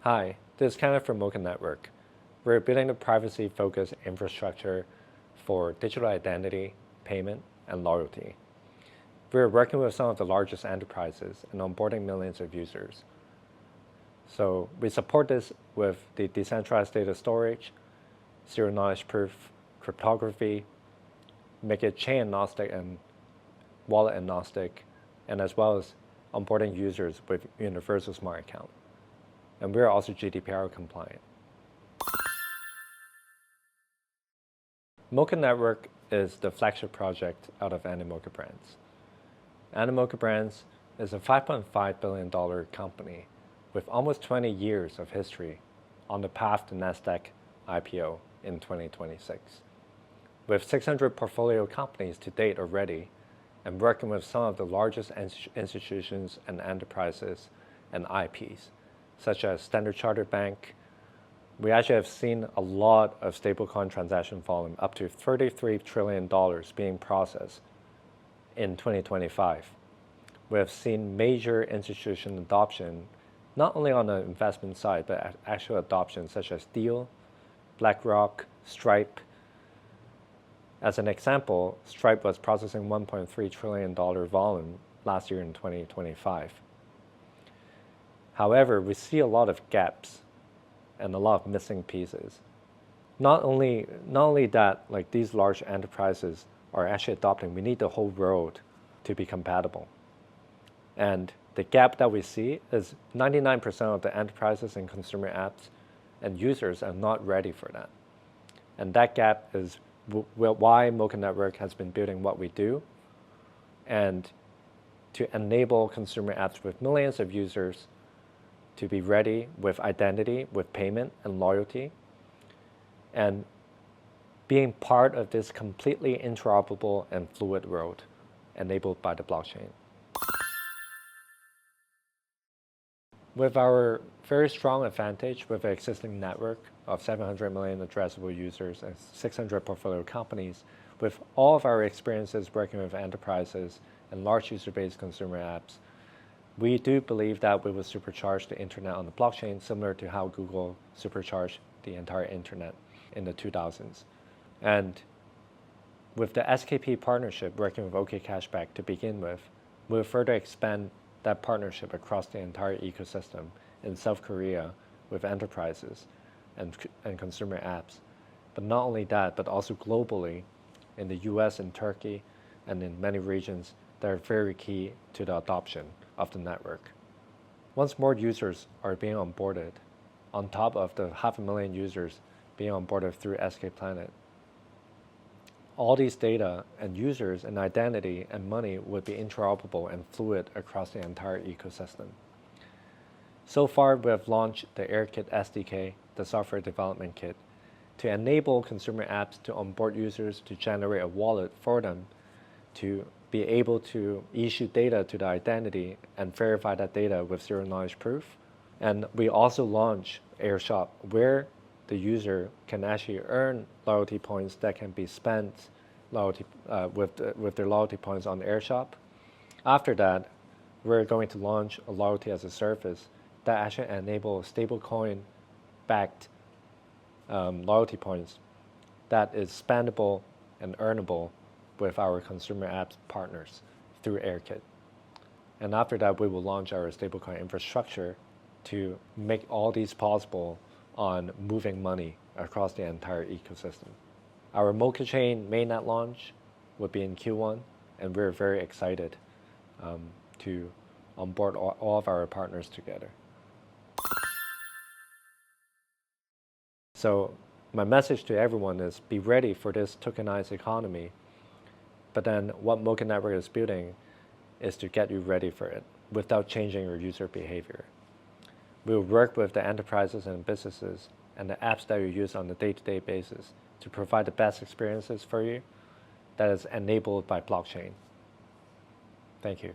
Hi, this is Kenneth from Moca Network. We're building a privacy-focused infrastructure for digital identity, payment, and loyalty. We're working with some of the largest enterprises and onboarding millions of users. So we support this with the decentralized data storage, zero knowledge proof, cryptography, make it chain agnostic and wallet agnostic, and as well as onboarding users with universal smart account. And we're also GDPR compliant. Moca Network is the flagship project out of Moca Brands. Moca Brands is a $5.5 billion company with almost 20 years of history on the path to NASDAQ IPO in 2026. With 600 portfolio companies to date already, and working with some of the largest institutions and enterprises and IPs, such as Standard Chartered Bank. We actually have seen a lot of stablecoin transaction volume, up to $33 trillion being processed in 2025. We have seen major institution adoption, not only on the investment side, but actual adoption such as Deal, BlackRock, Stripe. As an example, Stripe was processing $1.3 trillion volume last year in 2025. However, we see a lot of gaps and a lot of missing pieces. Not only that, like these large enterprises are actually adopting, we need the whole world to be compatible. And the gap that we see is 99% of the enterprises and consumer apps and users are not ready for that. And that gap is why Moca Network has been building what we do, and to enable consumer apps with millions of users to be ready with identity, with payment and loyalty, and being part of this completely interoperable and fluid world enabled by the blockchain. With our very strong advantage with an existing network of 700 million addressable users and 600 portfolio companies, with all of our experiences working with enterprises and large user-based consumer apps, we do believe that we will supercharge the internet on the blockchain, similar to how Google supercharged the entire internet in the 2000s. And with the SKP partnership working with OK Cashback to begin with, we'll further expand that partnership across the entire ecosystem in South Korea with enterprises and consumer apps. But not only that, but also globally in the US and Turkey and in many regions that are very key to the adoption of the network. Once more users are being onboarded, on top of the 500,000 users being onboarded through SK Planet, all these data and users and identity and money would be interoperable and fluid across the entire ecosystem. So far, we have launched the AirKit SDK, the software development kit, to enable consumer apps to onboard users to generate a wallet for them to be able to issue data to the identity and verify that data with zero knowledge proof. And we also launch AirShop, where the user can actually earn loyalty points that can be spent with their loyalty points on AirShop. After that, we're going to launch a loyalty as a service that actually enables stablecoin-backed loyalty points that is spendable and earnable with our consumer apps partners through AirKit. And after that, we will launch our stablecoin infrastructure to make all these possible on moving money across the entire ecosystem. Our Moca Chain mainnet launch will be in Q1, and we're very excited to onboard all of our partners together. So my message to everyone is be ready for this tokenized economy, but then what Moca Network is building is to get you ready for it without changing your user behavior. We will work with the enterprises and businesses and the apps that you use on a day-to-day basis to provide the best experiences for you that is enabled by blockchain. Thank you.